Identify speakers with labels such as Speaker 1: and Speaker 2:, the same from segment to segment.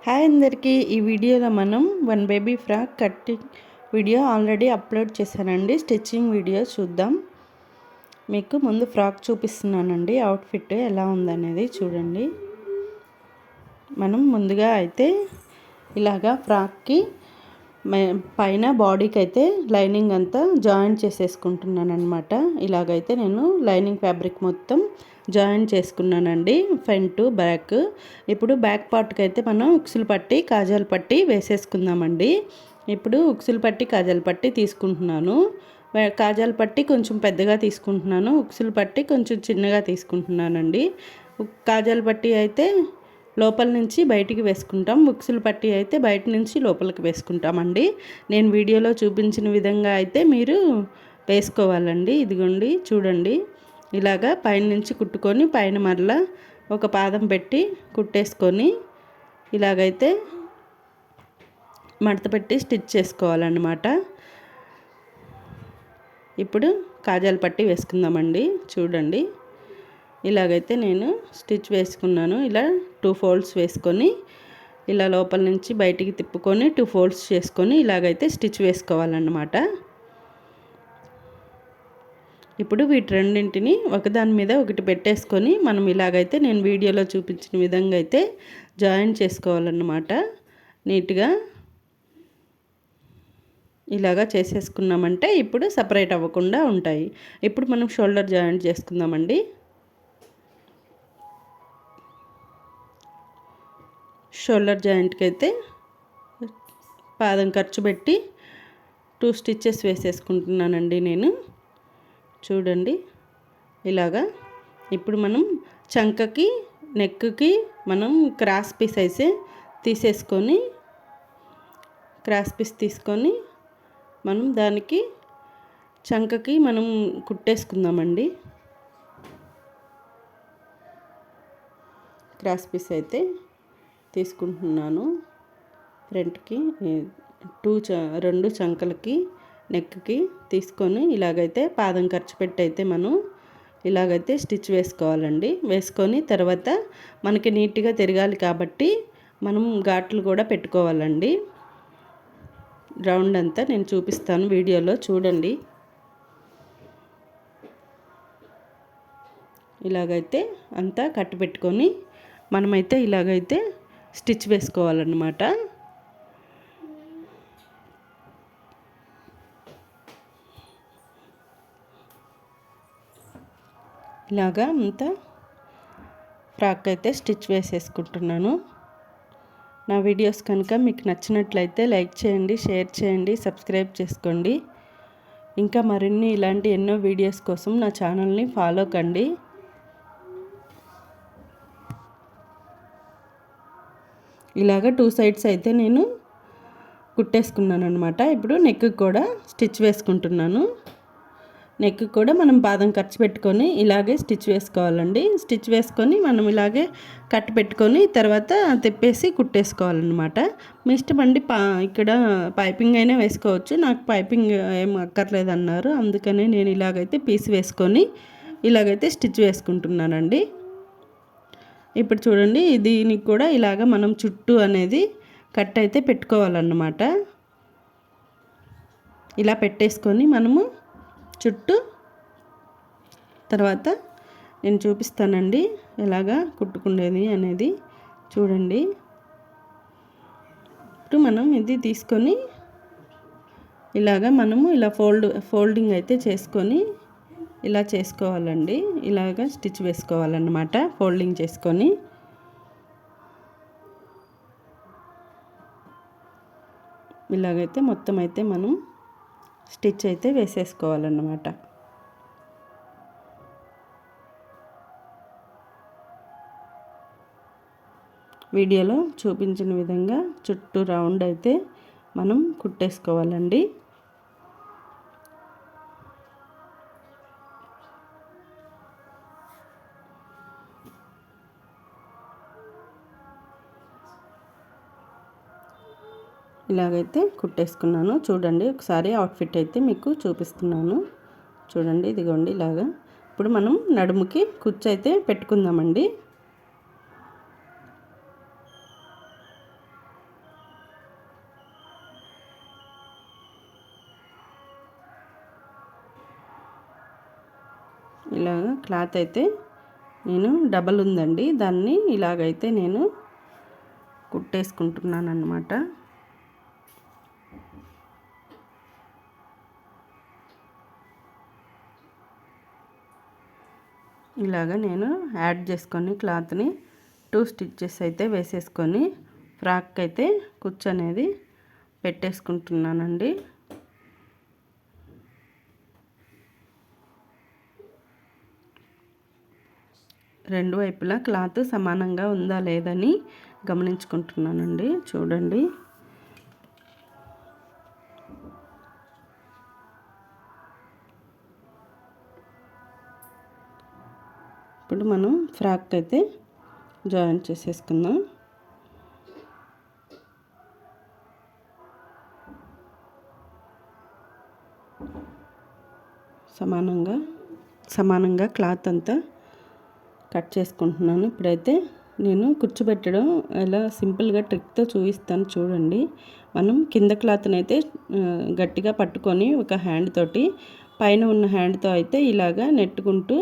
Speaker 1: Hi అందరికీ, ఈ వీడియోలో మనం one baby frock cutting video already upload చేశానండి. స్టిచ్చింగ్ వీడియో చూద్దాం. మీకు ముందు ఫ్రాక్ చూపిస్తున్నానండి, అవుట్ఫిట్ ఎలా ఉందనేది చూడండి. మనం ముందుగా అయితే ఇలాగా ఫ్రాక్కి పైన బాడీకి అయితే లైనింగ్ అంతా జాయింట్ చేసేసుకుంటున్నాను అనమాట. ఇలాగైతే నేను లైనింగ్ ఫ్యాబ్రిక్ మొత్తం జాయింట్ చేసుకున్నానండి, ఫ్రంట్ బ్యాక్. ఇప్పుడు బ్యాక్ పార్ట్కి అయితే మనం ఉక్సులు పట్టి కాజాల పట్టి వేసేసుకుందామండి. ఇప్పుడు ఉక్సులు పట్టి కాజాల పట్టి తీసుకుంటున్నాను. కాజాల పట్టి కొంచెం పెద్దగా తీసుకుంటున్నాను, ఉక్సులు పట్టి కొంచెం చిన్నగా తీసుకుంటున్నానండి. కాజాల పట్టి అయితే లోపల నుంచి బయటికి వేసుకుంటాం, ఉక్సులు పట్టి అయితే బయట నుంచి లోపలికి వేసుకుంటామండి. నేను వీడియోలో చూపించిన విధంగా అయితే మీరు వేసుకోవాలండి. ఇదిగోండి చూడండి, ఇలాగా పైన నుంచి కుట్టుకొని పైన మరలా ఒక పాదం పెట్టి కుట్టేసుకొని ఇలాగైతే మడత పెట్టి స్టిచ్ చేసుకోవాలన్నమాట. ఇప్పుడు కాజాల పట్టి వేసుకుందామండి. చూడండి, ఇలాగైతే నేను స్టిచ్ వేసుకున్నాను. ఇలా 2 ఫోల్డ్స్ వేసుకొని ఇలా లోపల నుంచి బయటికి తిప్పుకొని 2 ఫోల్డ్స్ చేసుకొని ఇలాగైతే స్టిచ్ వేసుకోవాలన్నమాట. ఇప్పుడు వీటి రెండింటిని ఒకదాని మీద ఒకటి పెట్టేసుకొని మనం ఇలాగైతే నేను వీడియోలో చూపించిన విధంగా అయితే జాయిన్ చేసుకోవాలన్నమాట. నీట్గా ఇలాగా చేసేసుకున్నామంటే ఇప్పుడు సపరేట్ అవ్వకుండా ఉంటాయి. ఇప్పుడు మనం షోల్డర్ జాయింట్ చేసుకుందామండి. షోల్డర్ జాయింట్కి అయితే పాదం ఖర్చు పెట్టి 2 స్టిచ్చెస్ వేసేసుకుంటున్నానండి నేను. చూడండి ఇలాగా. ఇప్పుడు మనం చంకకి నెక్కి మనం క్రాస్ పీస్ అయితే తీసేసుకొని క్రాస్ పీస్ తీసుకొని మనం దానికి చంకకి మనం కుట్టేసుకుందామండి. క్రాస్ పీస్ అయితే తీసుకుంటున్నాను. ఫ్రంట్కి 2 చంకలకి నెక్కి తీసుకొని ఇలాగైతే పాదం ఖర్చు పెట్టి అయితే మనం ఇలాగైతే స్టిచ్ వేసుకోవాలండి. వేసుకొని తర్వాత మనకి నీట్గా తిరగాలి కాబట్టి మనం ఘాట్లు కూడా పెట్టుకోవాలండి. రౌండ్ అంతా నేను చూపిస్తాను వీడియోలో చూడండి. ఇలాగైతే అంతా కట్టు పెట్టుకొని మనమైతే ఇలాగైతే స్టిచ్ వేసుకోవాలన్నమాట. ఇలాగా అంతా ఫ్రాక్ అయితే స్టిచ్ వేసేసుకుంటున్నాను. నా వీడియోస్ కనుక మీకు నచ్చినట్లయితే లైక్ చేయండి, షేర్ చేయండి, సబ్స్క్రైబ్ చేసుకోండి. ఇంకా మరిన్ని ఇలాంటి ఎన్నో వీడియోస్ కోసం నా ఛానల్ని ఫాలో కండి. ఇలాగ 2 సైడ్స్ అయితే నేను కుట్టేసుకున్నాను అనమాట. ఇప్పుడు నెక్కి కూడా స్టిచ్ వేసుకుంటున్నాను. నెక్కి కూడా మనం పాదం ఖర్చు పెట్టుకొని ఇలాగే స్టిచ్ వేసుకోవాలండి. స్టిచ్ వేసుకొని మనం ఇలాగే కట్ పెట్టుకొని తర్వాత తిప్పేసి కుట్టేసుకోవాలన్నమాట. మీ ఇష్టం అండి. ఇక్కడ పైపింగ్ అయినా వేసుకోవచ్చు. నాకు పైపింగ్ ఏం అక్కర్లేదు అన్నారు, అందుకనే నేను ఇలాగైతే పీస్ వేసుకొని ఇలాగైతే స్టిచ్ వేసుకుంటున్నానండి. ఇప్పుడు చూడండి, దీనికి కూడా ఇలాగ మనం చుట్టూ అనేది కట్ అయితే పెట్టుకోవాలన్నమాట. ఇలా పెట్టేసుకొని మనము చుట్టూ తర్వాత నేను చూపిస్తానండి ఎలాగా కుట్టుకునేది అనేది. చూడండి, ఇప్పుడు మనం ఇది తీసుకొని ఇలాగా మనము ఇలా ఫోల్డింగ్ అయితే చేసుకొని ఇలా చేసుకోవాలండి. ఇలాగా స్టిచ్ వేసుకోవాలన్నమాట ఫోల్డింగ్ చేసుకొని. ఇలాగైతే మొత్తం అయితే మనం స్టిచ్ అయితే వేసేసుకోవాలన్నమాట. వీడియోలో చూపించిన విధంగా చుట్టూ రౌండ్ అయితే మనం కుట్టేసుకోవాలండి. ఇలాగైతే కుట్టేసుకున్నాను. చూడండి, ఒకసారి అవుట్ఫిట్ అయితే మీకు చూపిస్తున్నాను. చూడండి, ఇదిగోండి ఇలాగా. ఇప్పుడు మనం నడుముకి కుచ్చు అయితే పెట్టుకుందామండి. ఇలాగ క్లాత్ అయితే నేను డబల్ ఉందండి, దాన్ని ఇలాగైతే నేను కుట్టేసుకుంటున్నాను అన్నమాట. ఇలాగ నేను యాడ్ చేసుకొని క్లాత్ని 2 స్టిచ్చెస్ అయితే వేసేసుకొని ఫ్రాక్ అయితే కుచ్చు అనేది పెట్టేసుకుంటున్నానండి. రెండు వైపులా క్లాత్ సమానంగా ఉందా లేదని గమనించుకుంటున్నానండి. చూడండి, ఇప్పుడు మనం ఫ్రాక్ అయితే జాయిన్ చేసేసుకుందాం. సమానంగా క్లాత్ అంతా కట్ చేసుకుంటున్నాను. ఇప్పుడైతే నేను కూర్చోబెట్టడం ఎలా సింపుల్గా ట్రిక్తో చూపిస్తాను చూడండి. మనం కింద క్లాత్ని అయితే గట్టిగా పట్టుకొని ఒక హ్యాండ్ తోటి, పైన ఉన్న హ్యాండ్తో అయితే ఇలాగా నెట్టుకుంటూ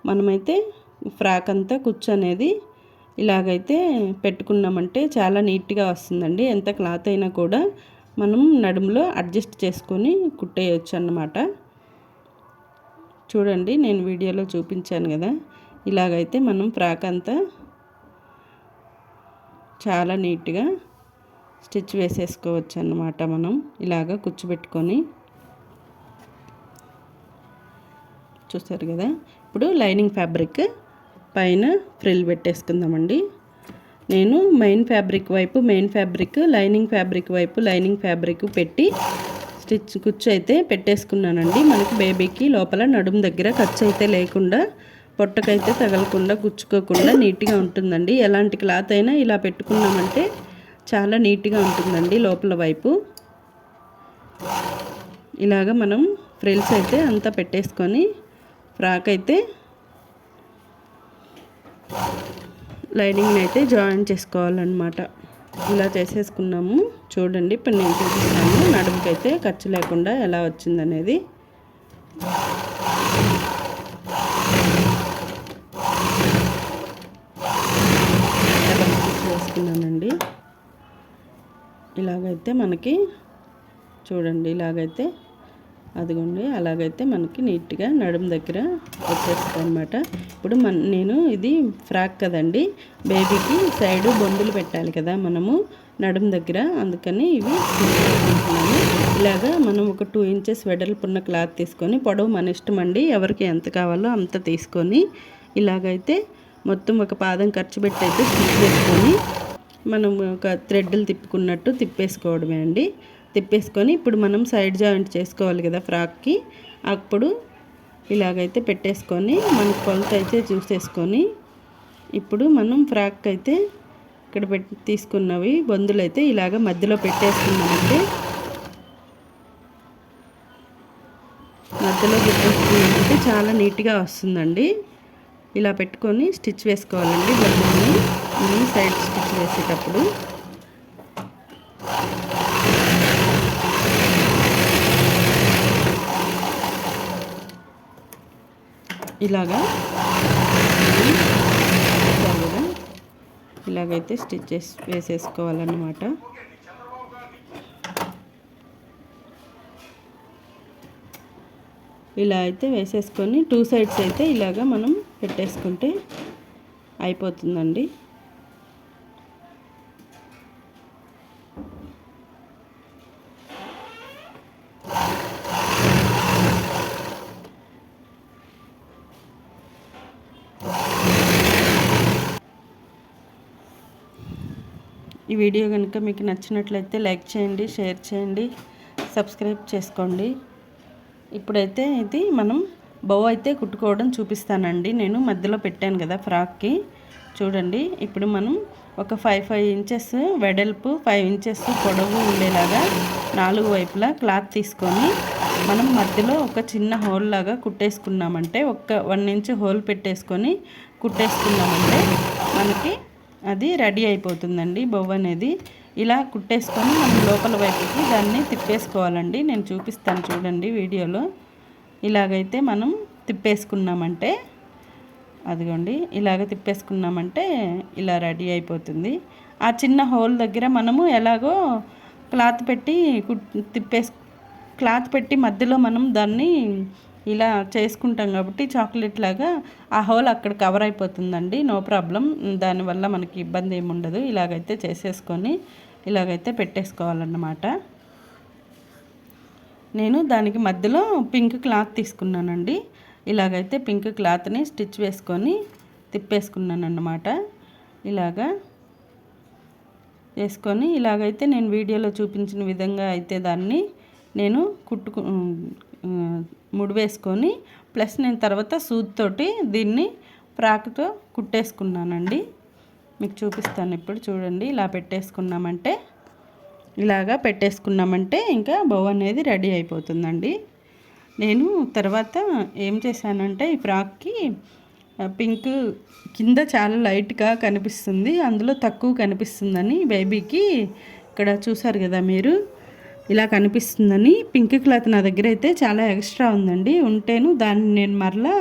Speaker 1: మనమైతే ఫ్రాక్ అంతా కుచ్చు అనేది ఇలాగైతే పెట్టుకున్నామంటే చాలా నీట్గా వస్తుందండి. ఎంత క్లాత్ అయినా కూడా మనం నడుములో అడ్జస్ట్ చేసుకొని కుట్టేయచ్చు అన్నమాట. చూడండి, నేను వీడియోలో చూపించాను కదా, ఇలాగైతే మనం ఫ్రాక్ అంతా చాలా నీట్గా స్టిచ్ వేసేసుకోవచ్చు అన్నమాట. మనం ఇలాగ కూర్చోబెట్టుకొని చూస్తారు కదా. ఇప్పుడు లైనింగ్ ఫ్యాబ్రిక్ పైన ఫ్రిల్ పెట్టేసుకుందామండి. నేను మెయిన్ ఫ్యాబ్రిక్ లైనింగ్ ఫ్యాబ్రిక్ పెట్టి కుచ్చు అయితే పెట్టేసుకున్నానండి. మనకి బేబీకి లోపల నడుము దగ్గర ఖర్చు అయితే లేకుండా, పొట్టకైతే తగలకుండా, గుచ్చుకోకుండా నీట్గా ఉంటుందండి. ఎలాంటి క్లాత్ అయినా ఇలా పెట్టుకున్నామంటే చాలా నీట్గా ఉంటుందండి. లోపల వైపు ఇలాగ మనం ఫ్రిల్స్ అయితే అంతా పెట్టేసుకొని ఫ్రాక్ అయితే లైనింగ్ని అయితే జాయిన్ చేసుకోవాలన్నమాట. ఇలా చేసేసుకున్నాము. చూడండి, ఇప్పుడు నేను చూపిస్తాను నడుముకైతే ఖర్చు లేకుండా ఎలా వచ్చిందనేది. వేసుకున్నానండి. ఇలాగైతే మనకి చూడండి, ఇలాగైతే అదిగోండి, అలాగైతే మనకి నీట్గా నడుము దగ్గర వచ్చేస్తుంది అనమాట. ఇప్పుడు నేను ఇది ఫ్రాక్ కదండి, బేబీకి సైడు బొందులు పెట్టాలి కదా మనము నడుము దగ్గర, అందుకని ఇవి తీసుకుంటున్నాను. ఇలాగా మనం ఒక 2 ఇంచెస్ వెడల్పున్న క్లాత్ తీసుకొని, పొడవు మన ఇష్టం అండి, ఎవరికి ఎంత కావాలో అంత తీసుకొని ఇలాగైతే మొత్తం ఒక పాదం ఖర్చు పెట్టి అయితే స్టిచ్ చేసుకొని మనం ఒక థ్రెడ్లు తిప్పుకున్నట్టు తిప్పేసుకోవడమే అండి. తిప్పేసుకొని ఇప్పుడు మనం సైడ్ జాయింట్ చేసుకోవాలి కదా ఫ్రాక్కి, అప్పుడు ఇలాగైతే పెట్టేసుకొని మన కొలత అయితే చూసేసుకొని ఇప్పుడు మనం ఫ్రాక్ అయితే ఇక్కడ తీసుకున్నవి బొందులు అయితే ఇలాగ మధ్యలో పెట్టేసుకున్నామంటే చాలా నీట్గా వస్తుందండి. ఇలా పెట్టుకొని స్టిచ్ వేసుకోవాలండి బొందుల్ని మనం సైడ్ స్టిచ్ వేసేటప్పుడు. ఇలాగైతే స్టిచ్ వేసేసుకోవాలన్నమాట. ఇలా అయితే వేసేసుకొని 2 సైడ్స్ అయితే ఇలాగ మనం పెట్టేసుకుంటే అయిపోతుందండి. ఈ వీడియో కనుక మీకు నచ్చినట్లయితే లైక్ చేయండి, షేర్ చేయండి, సబ్స్క్రైబ్ చేసుకోండి. ఇప్పుడైతే ఇది మనం బౌ అయితే కుట్టుకోవడం చూపిస్తానండి. నేను మధ్యలో పెట్టాను కదా ఫ్రాక్కి, చూడండి. ఇప్పుడు మనం ఒక 5 ఇంచెస్ వెడల్పు, 5 ఇంచెస్ పొడవు ఉండేలాగా 4 వైపులా క్లాత్ తీసుకొని మనం మధ్యలో ఒక చిన్న హోల్ లాగా కుట్టేసుకున్నామంటే, 1 ఇంచ్ హోల్ పెట్టేసుకొని కుట్టేసుకున్నామంటే మనకి అది రెడీ అయిపోతుందండి బౌ అనేది. ఇలా కుట్టేసుకొని మనం లోపల వైపుకి దాన్ని తిప్పేసుకోవాలండి. నేను చూపిస్తాను చూడండి వీడియోలో. ఇలాగైతే మనం తిప్పేసుకున్నామంటే అదిగోండి ఇలాగ తిప్పేసుకున్నామంటే ఇలా రెడీ అయిపోతుంది. ఆ చిన్న హోల్ దగ్గర మనము ఎలాగో క్లాత్ పెట్టి క్లాత్ పెట్టి మధ్యలో మనం దాన్ని ఇలా చేసుకుంటాం కాబట్టి చాక్లెట్ లాగా ఆ హోల్ అక్కడ కవర్ అయిపోతుందండి. నో ప్రాబ్లం, దానివల్ల మనకి ఇబ్బంది ఏమి ఉండదు. ఇలాగైతే చేసేసుకొని ఇలాగైతే పెట్టేసుకోవాలన్నమాట. నేను దానికి మధ్యలో పింక్ క్లాత్ తీసుకున్నానండి. ఇలాగైతే పింక్ క్లాత్ని స్టిచ్ వేసుకొని తిప్పేసుకున్నాను అన్నమాట. ఇలాగా వేసుకొని ఇలాగైతే నేను వీడియోలో చూపించిన విధంగా అయితే దాన్ని నేను ముడి వేసుకొని ప్లస్ నేను తర్వాత సూదితోటి దీన్ని ఫ్రాక్తో కుట్టేసుకున్నానండి. మీకు చూపిస్తాను ఇప్పుడు. చూడండి, ఇలా పెట్టేసుకున్నామంటే ఇంకా బౌ అనేది రెడీ అయిపోతుందండి. నేను తర్వాత ఏం చేశానంటే ఈ ఫ్రాక్కి పింక్ కింద చాలా లైట్గా కనిపిస్తుంది, అందులో తక్కువ కనిపిస్తుందని బేబీకి ఇక్కడ చూసారు కదా మీరు, ఇలా కనిపిస్తుందని పింక్ క్లాత్ నా దగ్గర అయితే చాలా ఎక్స్ట్రా ఉందండి. ఉంటేను దాన్ని నేను మరలా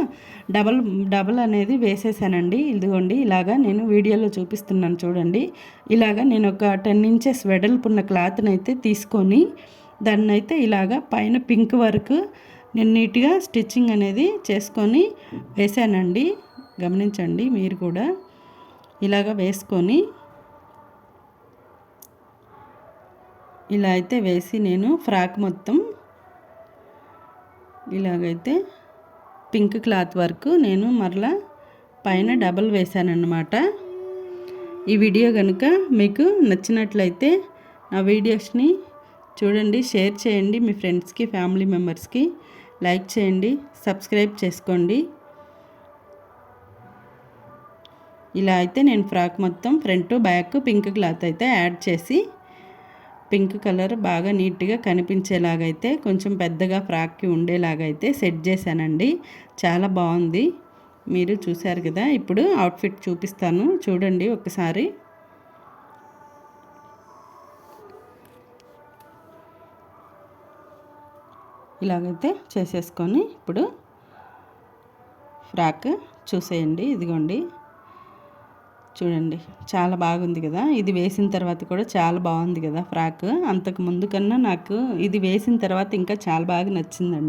Speaker 1: డబల్ అనేది వేసేసానండి. ఇదిగోండి ఇలాగా నేను వీడియోలో చూపిస్తున్నాను చూడండి. ఇలాగా నేను ఒక 10 ఇంచెస్ వెడల్పున్న క్లాత్ని అయితే తీసుకొని దాన్ని అయితే ఇలాగా పైన పింక్ వరకు నేను నీట్గా స్టిచ్చింగ్ అనేది చేసుకొని వేసానండి. గమనించండి మీరు కూడా. ఇలాగ వేసుకొని ఇలా అయితే వేసి నేను ఫ్రాక్ మొత్తం ఇలాగైతే పింక్ క్లాత్ వరకు నేను మరలా పైన డబల్ వేసానన్నమాట. ఈ వీడియో కనుక మీకు నచ్చినట్లయితే నా వీడియోస్ని చూడండి, షేర్ చేయండి, మీ ఫ్రెండ్స్కి ఫ్యామిలీ మెంబర్స్కి లైక్ చేయండి, సబ్స్క్రైబ్ చేసుకోండి. ఇలా అయితే నేను ఫ్రాక్ మొత్తం ఫ్రంట్ బ్యాక్ పింక్ క్లాత్ అయితే యాడ్ చేసి పింక్ కలర్ బాగా నీట్గా కనిపించేలాగైతే కొంచెం పెద్దగా ఫ్రాక్కి ఉండేలాగైతే సెట్ చేశానండి. చాలా బాగుంది, మీరు చూశారు కదా. ఇప్పుడు అవుట్ఫిట్ చూపిస్తాను చూడండి ఒకసారి. ఇలాగైతే చేసేసుకొని ఇప్పుడు ఫ్రాక్ చూసేయండి. ఇదిగోండి చూడండి, చాలా బాగుంది కదా. ఇది వేసిన తర్వాత కూడా చాలా బాగుంది కదా ఫ్రాక్. అంతకు ముందు కన్నా నాకు ఇది వేసిన తర్వాత ఇంకా చాలా బాగా నచ్చిందండి.